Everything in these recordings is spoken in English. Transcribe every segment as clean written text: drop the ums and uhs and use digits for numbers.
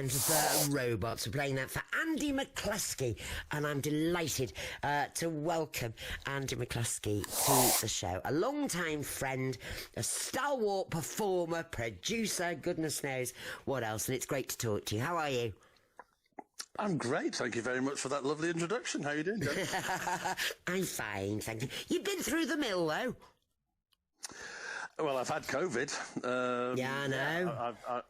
and the Robots. We're playing that for Andy McCluskey, and I'm delighted to welcome Andy McCluskey to the show. A long-time friend, a stalwart performer, producer, goodness knows what else, and it's great to talk to you. How are you? I'm great. Thank you very much for that lovely introduction. How are you doing, Janice? I'm fine, thank you. You've been through the mill, though. Well, I've had COVID. Yeah, I know.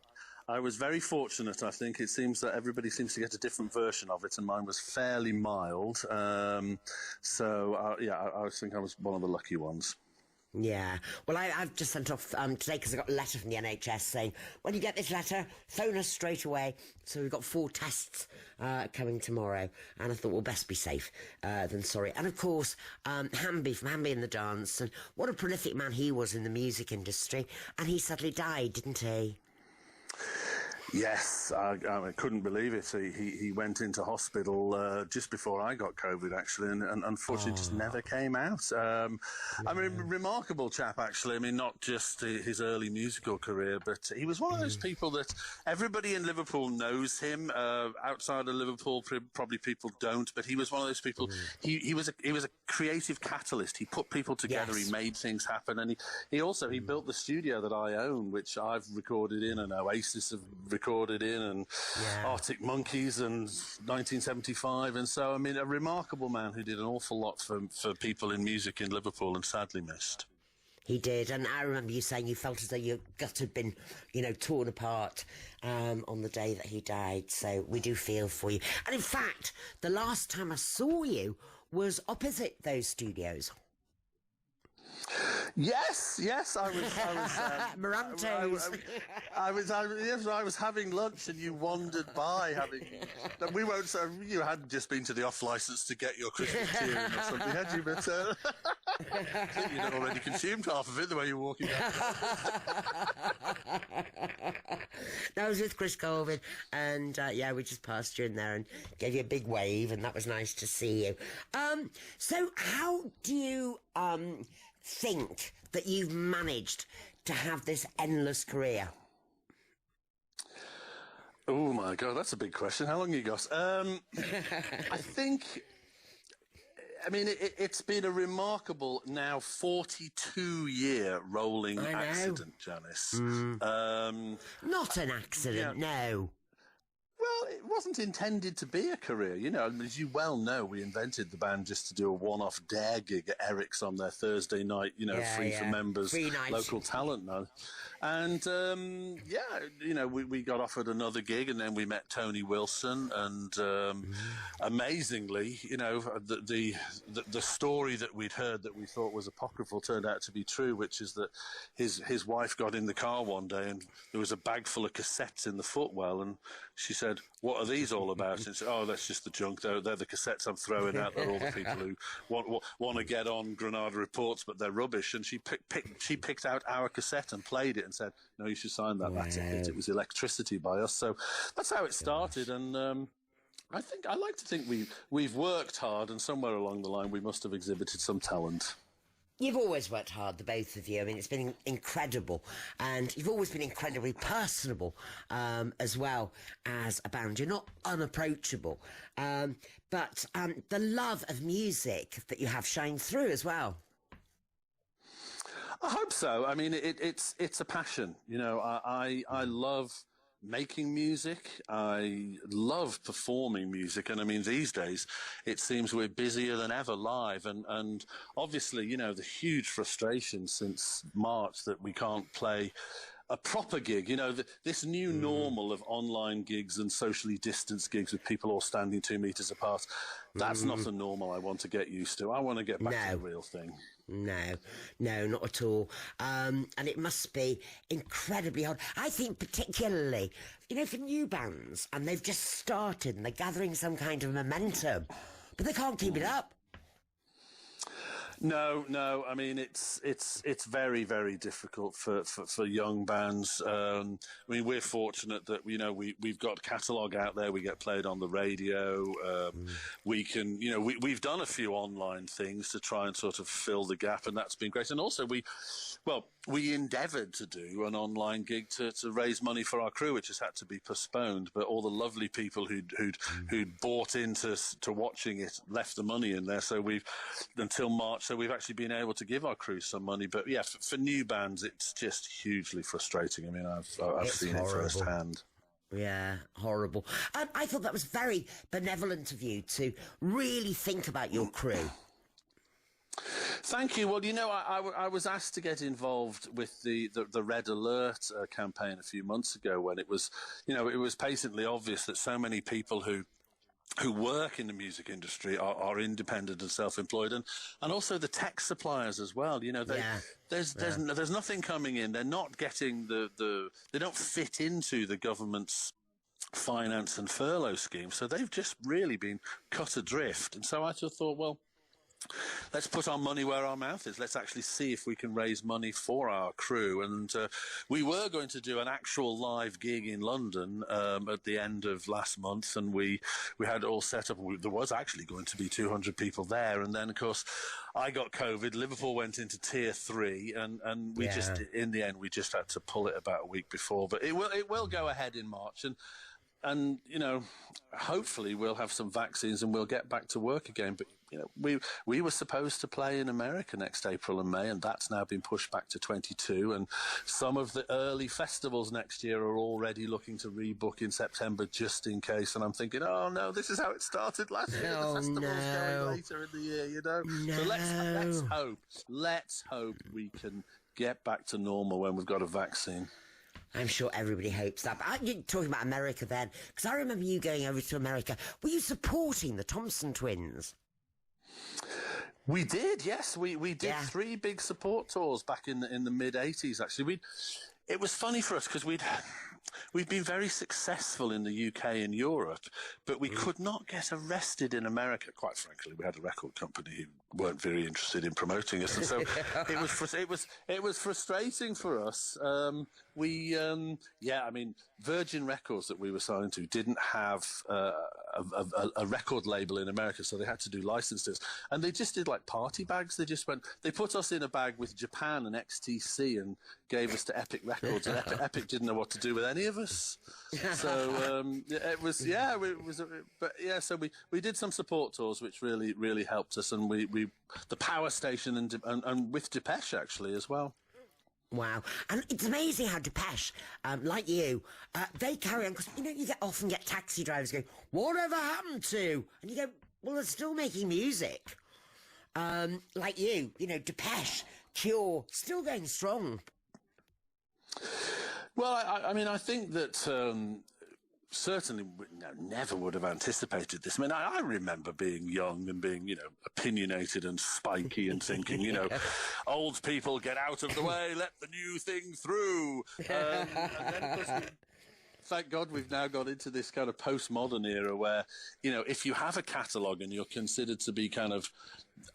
I was very fortunate, I think. It seems that everybody seems to get a different version of it, and mine was fairly mild. I think I was one of the lucky ones. Yeah. Well, I've just sent off today because I got a letter from the NHS saying, when you get this letter, phone us straight away. So we've got 4 tests coming tomorrow. And I thought, well, best be safe than sorry. And, of course, Hamby from Hamby and the Dance. And what a prolific man he was in the music industry. And he sadly died, didn't he? Yes, I couldn't believe it. He went into hospital just before I got COVID, actually, and unfortunately just never came out. I mean, remarkable chap, actually. I mean, not just his early musical career, but he was one of those people that everybody in Liverpool knows him. Outside of Liverpool, probably people don't, but he was one of those people. He was a creative catalyst. He put people together. Yes. He made things happen, and he also built the studio that I own, which I've recorded in, and Oasis have recorded in, and Arctic Monkeys and 1975, and so I mean, a remarkable man who did an awful lot for people in music in Liverpool, and sadly missed. He did, and I remember you saying you felt as though your gut had been, torn apart on the day that he died. So we do feel for you. And in fact, the last time I saw you was opposite those studios. Yes, I was Moranto's. I was having lunch, and you wandered by we won't say you hadn't just been to the off license to get your Christmas cheering or something, had you? But I think you'd already consumed half of it the way you were walking out. That was with Chris Colvin, and we just passed you in there and gave you a big wave, and that was nice to see you. So how do you think that you've managed to have this endless career? Oh my God, that's a big question. How long you got? I think, I mean, it's been a remarkable now 42-year rolling accident, Janice. Not an accident, no. Well, it wasn't intended to be a career. As you well know, we invented the band just to do a one-off dare gig at Eric's on their Thursday night, free for members, local talent now. And, we got offered another gig, and then we met Tony Wilson, and amazingly, the story that we'd heard that we thought was apocryphal turned out to be true, which is that his wife got in the car one day and there was a bag full of cassettes in the footwell, and she said, "What are these all about?" And said, "Oh, that's just the junk. They're the cassettes I'm throwing out. They're all the people who want to get on Granada Reports, but they're rubbish." And she picked out our cassette and played it and said, "No, you should sign that. That's it. It was Electricity by us." So that's how it started. And I like to think we've worked hard, and somewhere along the line we must have exhibited some talent. You've always worked hard, the both of you. I mean, it's been incredible. And you've always been incredibly personable as well as a band. You're not unapproachable. But the love of music that you have shines through as well. I hope so. I mean, it's a passion. I love making music. I love performing music. And I mean, these days, it seems we're busier than ever live. And obviously, the huge frustration since March that we can't play a proper gig, this new normal of online gigs and socially distanced gigs with people all standing 2 meters apart. That's not the normal I want to get used to. I want to get back to the real thing. No, not at all. And it must be incredibly hard. I think particularly, for new bands, and they've just started and they're gathering some kind of momentum, but they can't keep it up. No. I mean, it's very, very difficult for young bands. I mean, we're fortunate that we've got catalogue out there. We get played on the radio. We can, we've done a few online things to try and sort of fill the gap, and that's been great. And also, we endeavoured to do an online gig to raise money for our crew, which has had to be postponed. But all the lovely people who'd bought into watching it left the money in there. So until March. So we've actually been able to give our crew some money. But yeah, for new bands, it's just hugely frustrating. I mean, I've seen it firsthand. Yeah, horrible. I thought that was very benevolent of you to really think about your crew. Thank you. Well, I was asked to get involved with the Red Alert campaign a few months ago when it was patently obvious that so many people who work in the music industry are independent and self-employed, and also the tech suppliers as well. There's nothing coming in. They're not getting they don't fit into the government's finance and furlough scheme, so they've just really been cut adrift. And so I just thought, well, let's put our money where our mouth is. Let's actually see if we can raise money for our crew. And we were going to do an actual live gig in London at the end of last month, and we had it all set up. There was actually going to be 200 people there, and then of course I got COVID. Liverpool went into tier 3, and we just in the end we just had to pull it about a week before. But it will go ahead in March, and hopefully we'll have some vaccines and we'll get back to work again. But we were supposed to play in America next April and May, and that's now been pushed back to 22. And some of the early festivals next year are already looking to rebook in September just in case. And I'm thinking, oh no, this is how it started last year. The festival's going later in the year, No. So let's hope we can get back to normal when we've got a vaccine. I'm sure everybody hopes that. But you're talking about America then, because I remember you going over to America. Were you supporting the Thompson twins? We did, yes. We did 3 big support tours back in the mid-'80s, actually. It was funny for us because we've been very successful in the UK and Europe, but we could not get arrested in America. Quite frankly, we had a record company who weren't very interested in promoting us, and so it was frustrating for us. Virgin Records that we were signed to didn't have a record label in America, so they had to do licenses, and they just did like party bags. They put us in a bag with Japan and XTC and gave us to Epic Records, and Epic didn't know what to do with any of us. So so we did some support tours which really helped us, and we the Power Station and with Depeche actually as well. Wow. And it's amazing how Depeche, like you, they carry on, because, you often get taxi drivers going, whatever happened to? And you go, well, they're still making music. Like you, Depeche, Cure, still going strong. Well, I think that certainly never would have anticipated this. I mean, I remember being young and being, opinionated and spiky and thinking, old people get out of the way, let the new thing through. And then, of course, thank God we've now got into this kind of postmodern era where, if you have a catalogue and you're considered to be kind of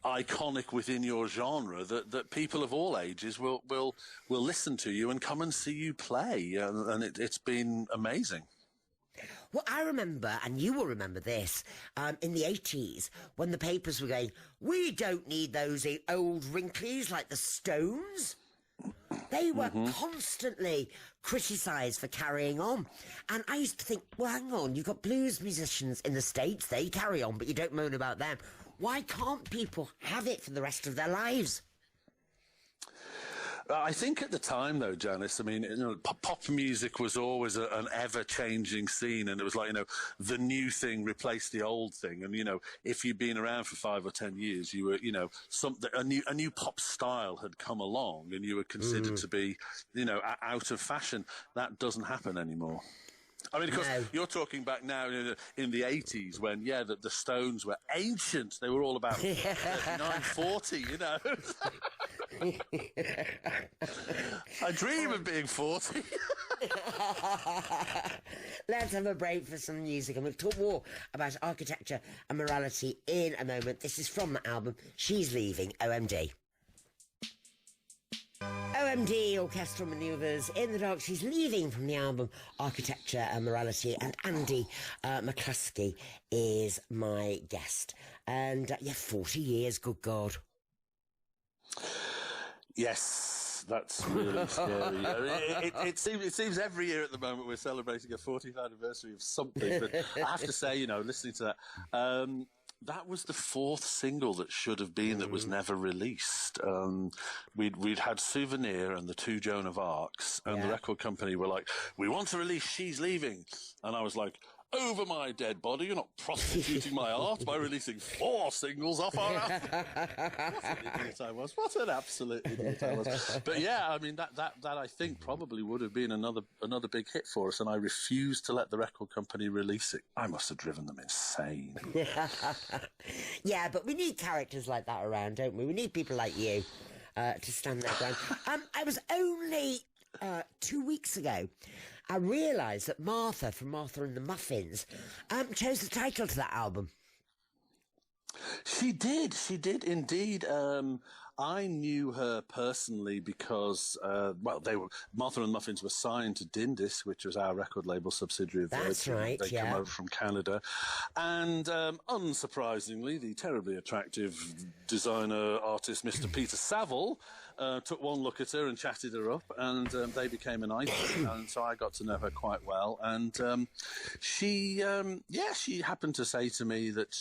iconic within your genre, that people of all ages will listen to you and come and see you play. And it's been amazing. Well, I remember, and you will remember this, in the 80s, when the papers were going, we don't need those old wrinklies like the Stones. They were constantly criticised for carrying on. And I used to think, well, hang on, you've got blues musicians in the States, they carry on, but you don't moan about them. Why can't people have it for the rest of their lives? I think at the time, though, Janice, I mean, pop music was always an ever-changing scene, and it was like, the new thing replaced the old thing. And, if you'd been around for 5 or 10 years, you were, a new pop style had come along, and you were considered to be, out of fashion. That doesn't happen anymore. I mean, of course, you're talking back now in the 80s when, the Stones were ancient. They were all about 39, 40, I dream of being 40. Let's have a break for some music, and we'll talk more about architecture and morality in a moment. This is from the album She's Leaving, OMD. OMD, Orchestral Manoeuvres, In the Dark. She's leaving from the album Architecture and Morality, and Andy McCluskey is my guest. And 40 years, good God. Yes, That's really scary. I mean, it seems every year at the moment we're celebrating a 40th anniversary of something. But I have to say, you know, listening to that, that was the fourth single that should have been that was never released. We'd had Souvenir and the two Joan of Arcs, and the record company were like, "We want to release She's Leaving," and I was like, "Over my dead body, you're not prostituting my art by releasing 4 singles off our album." What an idiot I was. What an absolute idiot I was. But yeah, I mean, that I think probably would have been another big hit for us, and I refused to let the record company release it. I must have driven them insane. Yeah, but we need characters like that around, don't we? We need people like you to stand their ground. I was only 2 weeks ago, I realised that Martha from Martha and the Muffins chose the title to that album. She did indeed. I knew her personally because, Martha and Muffins were signed to Dindis, which was our record label subsidiary of Virgin. That's right, They come over from Canada. And unsurprisingly, the terribly attractive designer artist, Mr. Peter Saville, took one look at her and chatted her up, and they became an item. And so I got to know her quite well. And she happened to say to me that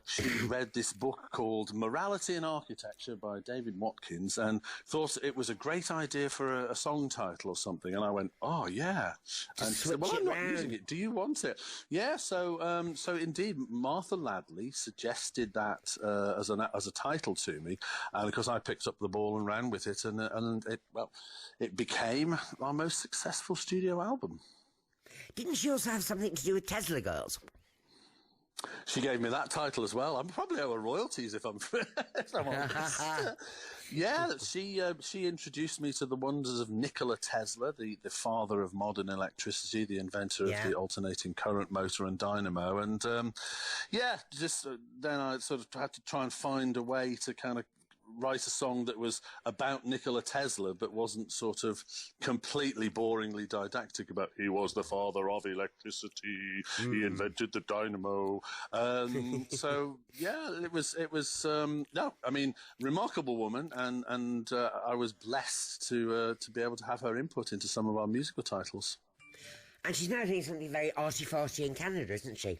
she read this book called Morality in Architecture by David Watkins and thought it was a great idea for a song title or something. And I went, "Oh, yeah." And she said, "Well, I'm not using it. Do you want it?" Yeah, so indeed, Martha Ladley suggested that as a title to me, and of course I picked up the ball and ran with it, and it became our most successful studio album. Didn't she also have something to do with Tesla Girls? She gave me that title as well. I'm probably owe her royalties if I'm honest. Yeah, she introduced me to the wonders of Nikola Tesla, the father of modern electricity, the inventor of the alternating current motor and dynamo. And then I sort of had to try and find a way to kind of write a song that was about Nikola Tesla but wasn't sort of completely boringly didactic about he was the father of electricity, he invented the dynamo. So yeah, it was remarkable woman, and I was blessed to be able to have her input into some of our musical titles. And she's now doing something very arty-farty in Canada, isn't she?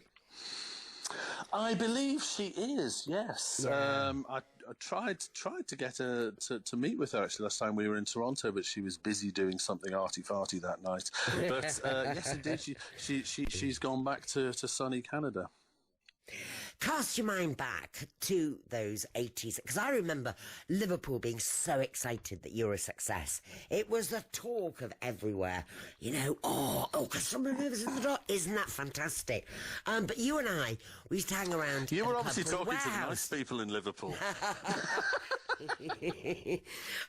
I believe she is, yes. Yeah. I tried to get her to meet with her actually last time we were in Toronto, but she was busy doing something arty-farty that night. But yes, indeed, she's gone back to sunny Canada. Cast your mind back to those 80s, because I remember Liverpool being so excited that you're a success. It was the talk of everywhere. You know, Orchestral Manoeuvres in the dark. Isn't that fantastic? But you and we used to hang around. You were obviously talking to the nice people in Liverpool.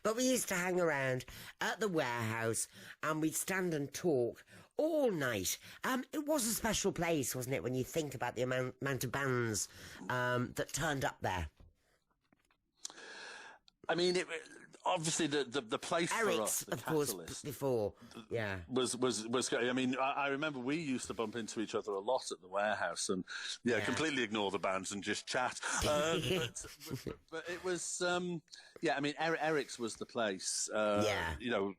But we used to hang around at the warehouse and we'd stand and talk all night. It was a special place, wasn't it, when you think about the amount of bands that turned up there? I mean, obviously the place Eric's, for us, of course, before, was. I mean, I remember we used to bump into each other a lot at the warehouse, and completely ignore the bands and just chat. But it was, I mean, Eric's was the place. You know,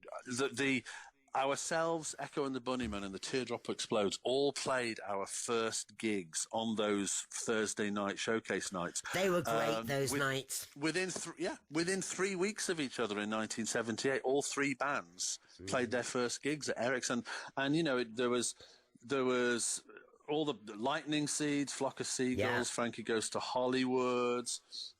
ourselves, Echo and the Bunnymen, and the Teardrop Explodes all played our first gigs on those Thursday night showcase nights. They were great, those nights. Within 3 weeks of each other in 1978, all 3 bands played their first gigs at Eric's, and you know, there was all the Lightning Seeds, Flock of Seagulls, Frankie Goes to Hollywood.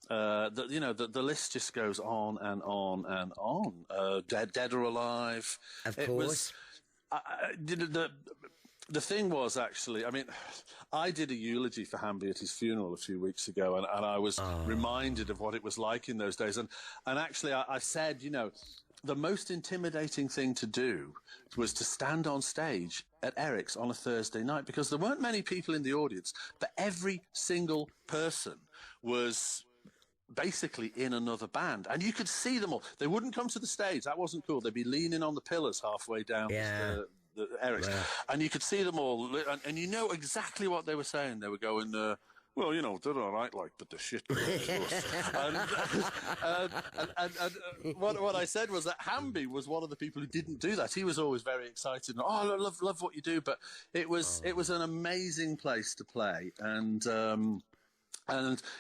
The list just goes on and on and on. Dead or Alive. Of course. The thing was, actually, I mean, I did a eulogy for Hamby at his funeral a few weeks ago, and I was reminded of what it was like in those days. And actually, I said, you know, the most intimidating thing to do was to stand on stage at Eric's on a Thursday night, because there weren't many people in the audience, but every single person was basically in another band, and you could see them all. They wouldn't come to the stage. That wasn't cool. They'd be leaning on the pillars halfway down the Eric's, and you could see them all, and you know exactly what they were saying. They were going, Well, you know, they're all right, like, but the shit. and what I said was that Hamby was one of the people who didn't do that. He was always very excited. And, I love what you do, but it was an amazing place to play, and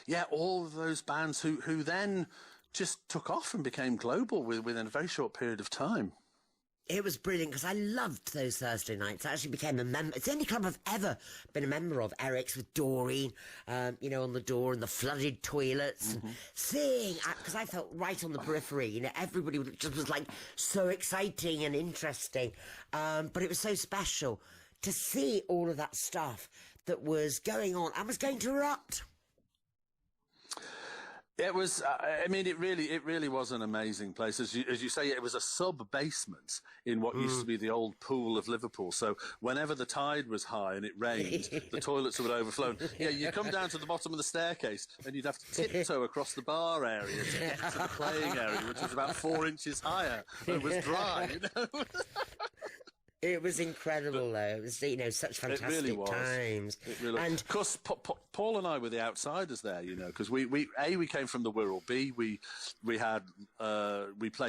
yeah, all of those bands who then just took off and became global within a very short period of time. It was brilliant because I loved those Thursday nights. I actually became a member. It's the only club I've ever been a member of, Eric's, with Doreen, you know, on the door and the flooded toilets. And seeing, because I felt right on the periphery, you know, everybody just was like so exciting and interesting. But it was so special to see all of that stuff that was going on. I was going to erupt. It was. I mean, it really was an amazing place. As you say, it was a sub-basement in what used to be the old pool of Liverpool. So whenever the tide was high and it rained, the toilets would overflow. Yeah, you come down to the bottom of the staircase and you'd have to tiptoe across the bar area to get to the playing area, which was about 4 inches higher and was dry. You know. It was incredible, though. It was, you know, such fantastic times. It really was. And of course, Paul and I were the outsiders there, you know, because we came from the Wirral. B, we played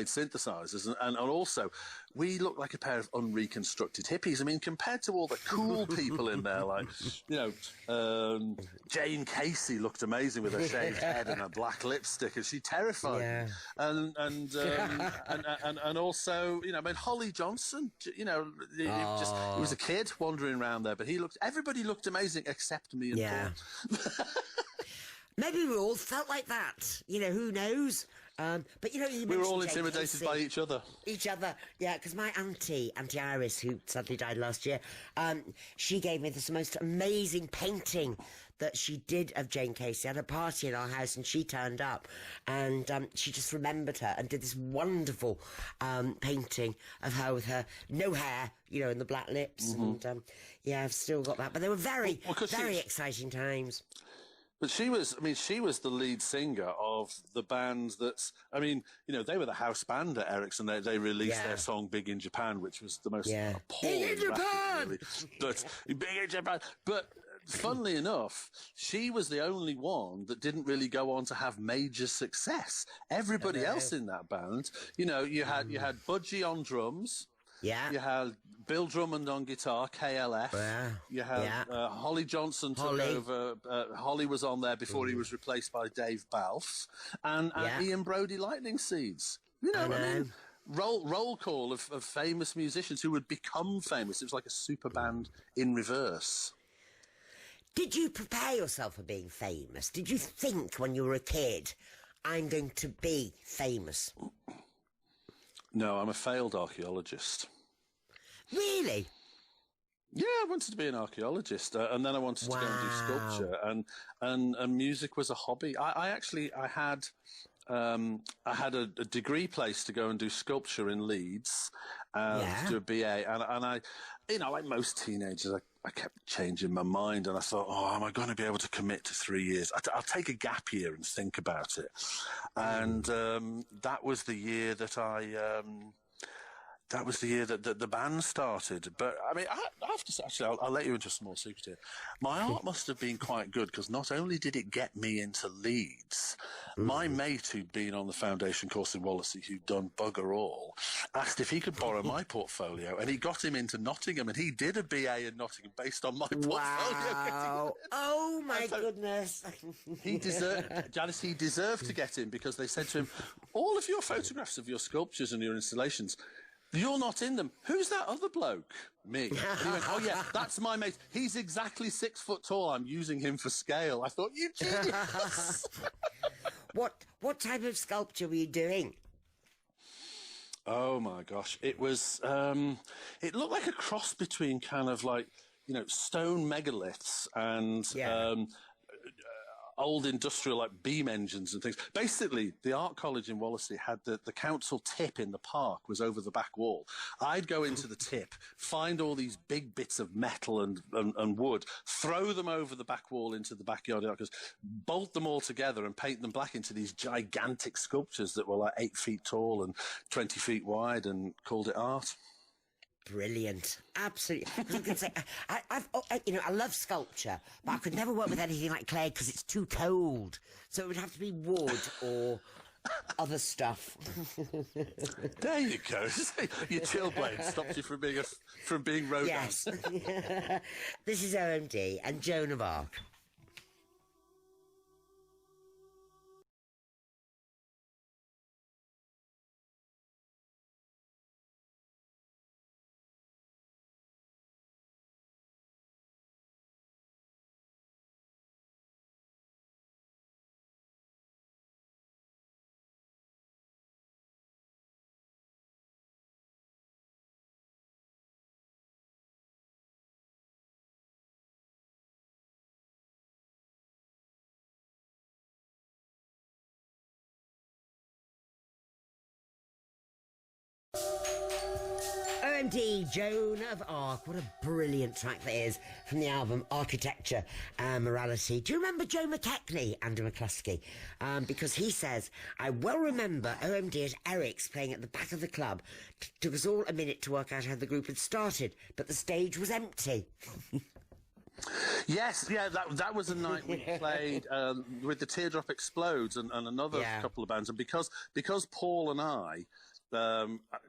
synthesizers, and also we looked like a pair of unreconstructed hippies. I mean, compared to all the cool people in there, like, you know, Jane Casey looked amazing with her shaved head and her black lipstick, and she terrified me. And also, you know, I mean, Holly Johnson, you know, he was a kid wandering around there, but everybody looked amazing except me and Paul. Maybe we all felt like that. You know, who knows? But, you know, we were all intimidated by each other. Yeah, because my Auntie Iris, who sadly died last year, she gave me this most amazing painting that she did of Jane Casey at a party in our house, and she turned up, and she just remembered her and did this wonderful painting of her with her no hair, you know, and the black lips, and yeah, I've still got that. But they were very exciting times. But she was the lead singer of the band that's, I mean, you know, they were the house band at Ericsson. They released their song Big in Japan, which was the most appalling Big in Japan! Really. But Big in Japan. But funnily enough, she was the only one that didn't really go on to have major success. Everybody else in that band, you know, you had Budgie on drums. Yeah. You had Bill Drummond on guitar, KLF. You had Holly Johnson took over. Holly was on there before he was replaced by Dave Balfe. And Ian Brody Lightning Seeds. You know, I mean, roll call of famous musicians who would become famous. It was like a super band in reverse. Did you prepare yourself for being famous? Did you think when you were a kid, I'm going to be famous? No, I'm a failed archaeologist. Really? Yeah, I wanted to be an archaeologist, and then I wanted to go and do sculpture, and music was a hobby. I had a degree place to go and do sculpture in Leeds, to do a BA, and I, you know, like most teenagers, I kept changing my mind, and I thought, am I going to be able to commit to 3 years? I'll take a gap year and think about it. And that was the year that that was the year that the band started. But, I mean, I have to say, actually, I'll let you into a small secret here. My art must have been quite good, because not only did it get me into Leeds, my mate who'd been on the foundation course in Wallasey, who'd done bugger all, asked if he could borrow my portfolio, and he got him into Nottingham, and he did a BA in Nottingham based on my portfolio. Wow. Oh, my goodness. He deserved to get in, because they said to him, all of your photographs of your sculptures and your installations, you're not in them. Who's that other bloke? Me. And he went, oh, yeah, that's my mate. He's exactly 6 foot tall. I'm using him for scale. I thought, you genius. What type of sculpture were you doing? Oh, my gosh. It was, it looked like a cross between kind of like, you know, stone megaliths and old industrial, like, beam engines and things. Basically, the art college in Wallasey had the council tip in the park was over the back wall. I'd go into the tip, find all these big bits of metal and wood, throw them over the back wall into the backyard, bolt them all together and paint them black into these gigantic sculptures that were like 8 feet tall and 20 feet wide, and called it art. Brilliant, absolutely. I was going to say, I love sculpture, but I could never work with anything like clay because it's too cold. So it would have to be wood or other stuff. There you go. Your chill blade stops you from being Rodin. Yes. This is OMD and Joan of Arc. OMD, Joan of Arc. What a brilliant track that is from the album Architecture and Morality. Do you remember Joe McKechnie, Andy McCluskey? Because he says, I well remember OMD at Eric's playing at the back of the club. Took us all a minute to work out how the group had started, but the stage was empty. Yes, yeah, that was a night we played with the Teardrop Explodes and another couple of bands. And because Paul and I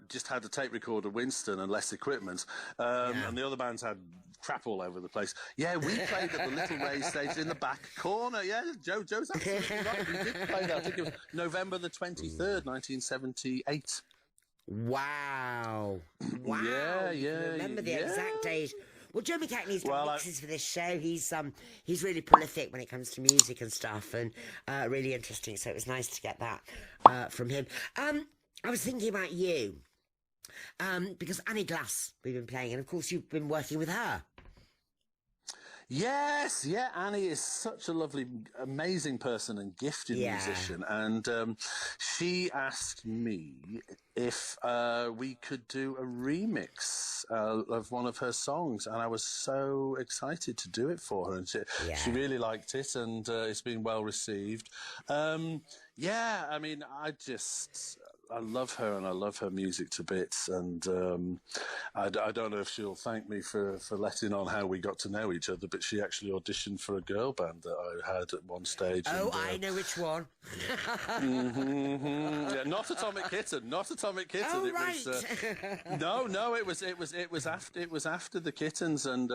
just had a tape recorder, Winston, and less equipment, and the other bands had crap all over the place. Yeah, we played at the little raised stage in the back corner. Yeah, Joe's absolutely right. We did play that. I think it was November the 23rd, 1978. Wow. Yeah. Remember the exact date. Well, Joe McKechnie's done mixes for this show. He's really prolific when it comes to music and stuff, and really interesting. So it was nice to get that from him. I was thinking about you, because Annie Glass we've been playing, and of course you've been working with her. Yes, yeah, Annie is such a lovely, amazing person and gifted musician, and she asked me if we could do a remix of one of her songs, and I was so excited to do it for her, and she really liked it, and it's been well received. Yeah, I mean, I love her, and I love her music to bits, and I don't know if she'll thank me for letting on how we got to know each other, but she actually auditioned for a girl band that I had at one stage. Oh, and, I know which one. Yeah, not Atomic Kitten. Oh, it right. Was, it was after the Kittens, and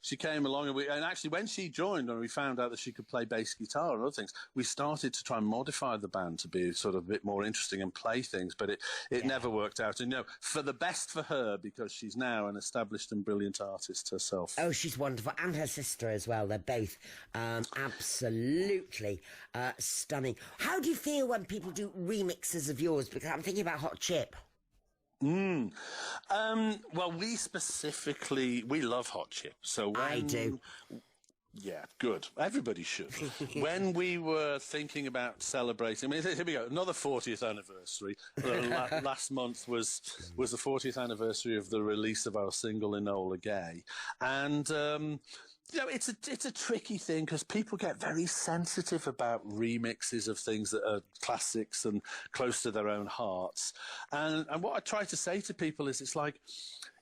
she came along, and actually when she joined and we found out that she could play bass guitar and other things, we started to try and modify the band to be sort of a bit more interesting and play things, but it never worked out. And for the best for her, because she's now an established and brilliant artist herself. Oh, she's wonderful, and her sister as well. They're both absolutely stunning. How do you feel when people do remixes of yours? Because I'm thinking about Hot Chip. Well, we love Hot Chip. So I do. Yeah, good. Everybody should. When we were thinking about celebrating, I mean, here we go, another 40th anniversary. Last month was the 40th anniversary of the release of our single Enola Gay, and it's a tricky thing because people get very sensitive about remixes of things that are classics and close to their own hearts. And what I try to say to people is,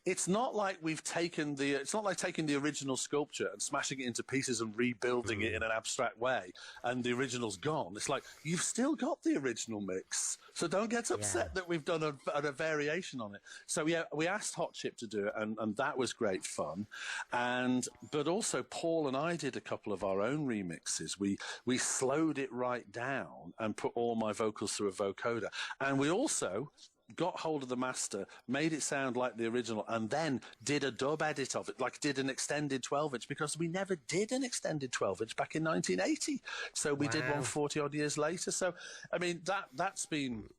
it's not like taking the original sculpture and smashing it into pieces and rebuilding it in an abstract way, and the original's gone. It's like, you've still got the original mix, so don't get upset that we've done a variation on it. So we asked Hot Chip to do it, and that was great fun. But also Paul and I did a couple of our own remixes. We slowed it right down and put all my vocals through a vocoder, and we also got hold of the master, made it sound like the original, and then did a dub edit of it, did an extended 12-inch, because we never did an extended 12-inch back in 1980. So we did one 40-odd years later. So, I mean, that's been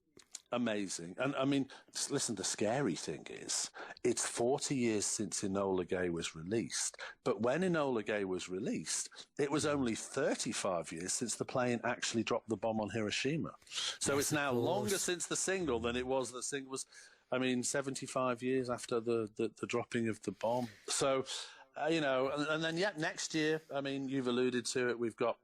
amazing. And, I mean, listen, the scary thing is, it's 40 years since Enola Gay was released. But when Enola Gay was released, it was only 35 years since the plane actually dropped the bomb on Hiroshima. So it's now longer since the single than it was. The single was, 75 years after the dropping of the bomb. So, and then, next year, you've alluded to it, we've got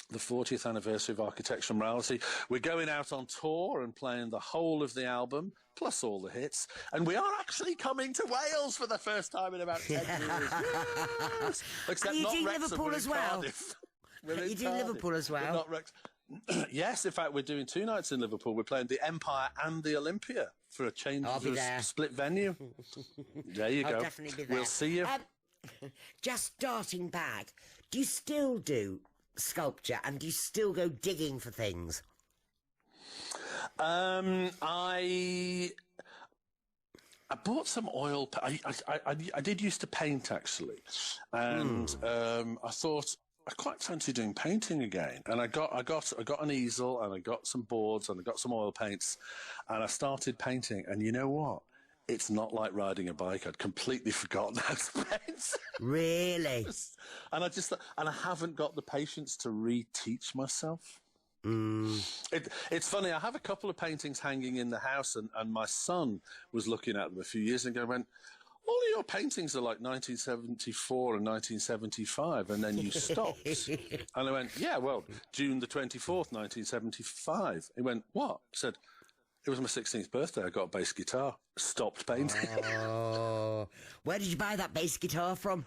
the 40th anniversary of Architectural Morality. We're going out on tour and playing the whole of the album, plus all the hits. And we are actually coming to Wales for the first time in about 10 years. Yes! Except are you not doing Wrexham, Liverpool as well? Are you doing Liverpool as well? Not yes, in fact, we're doing 2 nights in Liverpool. We're playing the Empire and the Olympia for a change of split venue. There you go. I'll definitely be there. We'll see you. Just starting back, do you still do sculpture and do you still go digging for things? I bought some oil. I did used to paint actually, and I thought I quite fancy doing painting again. And I got an easel and I got some boards and I got some oil paints, and I started painting. And you know what? It's not like riding a bike. I'd completely forgotten how to paint. Really? And I haven't got the patience to reteach myself. It's funny. I have a couple of paintings hanging in the house, and my son was looking at them a few years ago and went, all of your paintings are like 1974 and 1975, and then you stopped. And I went, yeah, well, June the 24th, 1975. He went, what? I said, it was my 16th birthday. I got a bass guitar. Stopped painting. Oh, where did you buy that bass guitar from?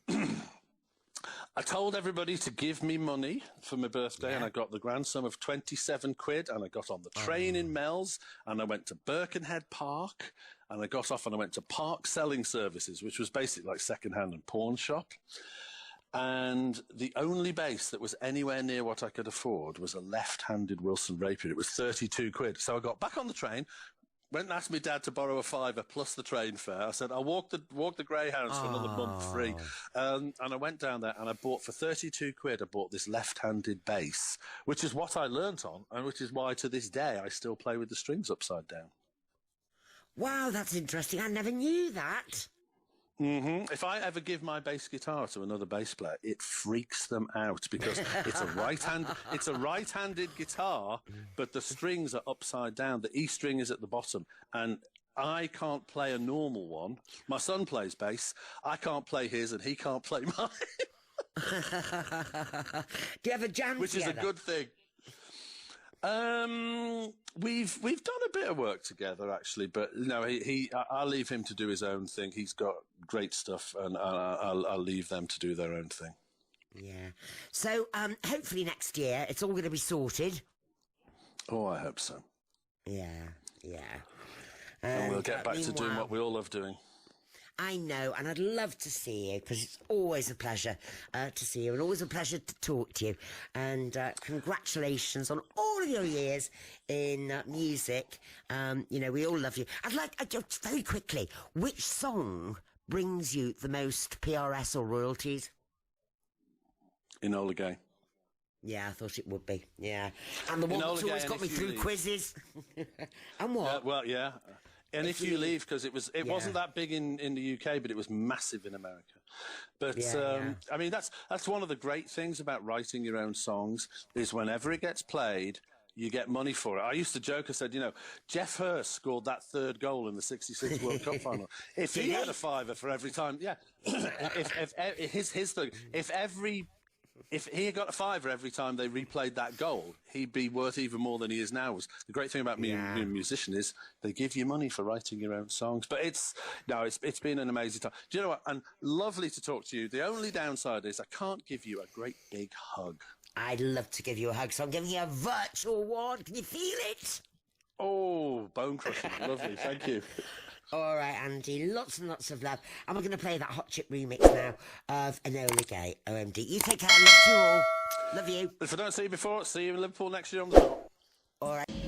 I told everybody to give me money for my birthday, and I got the grand sum of 27 quid, and I got on the train in Mells, and I went to Birkenhead Park, and I got off and I went to Park Selling Services, which was basically like second-hand and pawn shop. And the only bass that was anywhere near what I could afford was a left-handed Wilson Rapier. It was 32 quid. So I got back on the train, went and asked my dad to borrow a £5 plus the train fare. I said, I'll walk the Greyhounds for another month free. And I went down there and I bought for 32 quid, I bought this left-handed bass, which is what I learnt on, and which is why to this day I still play with the strings upside down. Wow, that's interesting. I never knew that. If I ever give my bass guitar to another bass player, it freaks them out because it's a right-handed guitar, but the strings are upside down. The E string is at the bottom, and I can't play a normal one. My son plays bass. I can't play his, and he can't play mine. Do you have a jam Which together? is a good thing. We've done a bit of work together actually, but no, I'll leave him to do his own thing. He's got great stuff, and I'll leave them to do their own thing. Yeah. So hopefully next year it's all going to be sorted. Oh, I hope so. Yeah. And we'll get back to doing what we all love doing. I know, and I'd love to see you, because it's always a pleasure to see you, and always a pleasure to talk to you. And congratulations on all of your years in music. We all love you. I'd like, just very quickly, which song brings you the most PRS or royalties? Enola Gay. Yeah, I thought it would be. Yeah. And the one that's always got me through quizzes. And what? Yeah. And if you leave, because it wasn't that big in the UK, but it was massive in America. But I mean, that's one of the great things about writing your own songs is whenever it gets played, you get money for it. I used to joke. I said, Jeff Hurst scored that third goal in the '66 World Cup final. If he had a fiver for every time, if he had got a fiver every time they replayed that goal, he'd be worth even more than he is now. The great thing about being a musician is they give you money for writing your own songs. But it's been an amazing time. Do you know what? And lovely to talk to you. The only downside is I can't give you a great big hug. I'd love to give you a hug, so I'm giving you a virtual one. Can you feel it? Oh, bone crushing. Lovely. Thank you. All right, Andy, lots and lots of love. And we're going to play that Hot Chip remix now of Enola Gay, OMD. You take care, love you all. Love you. If I don't see you before, see you in Liverpool next year on the dot. All right.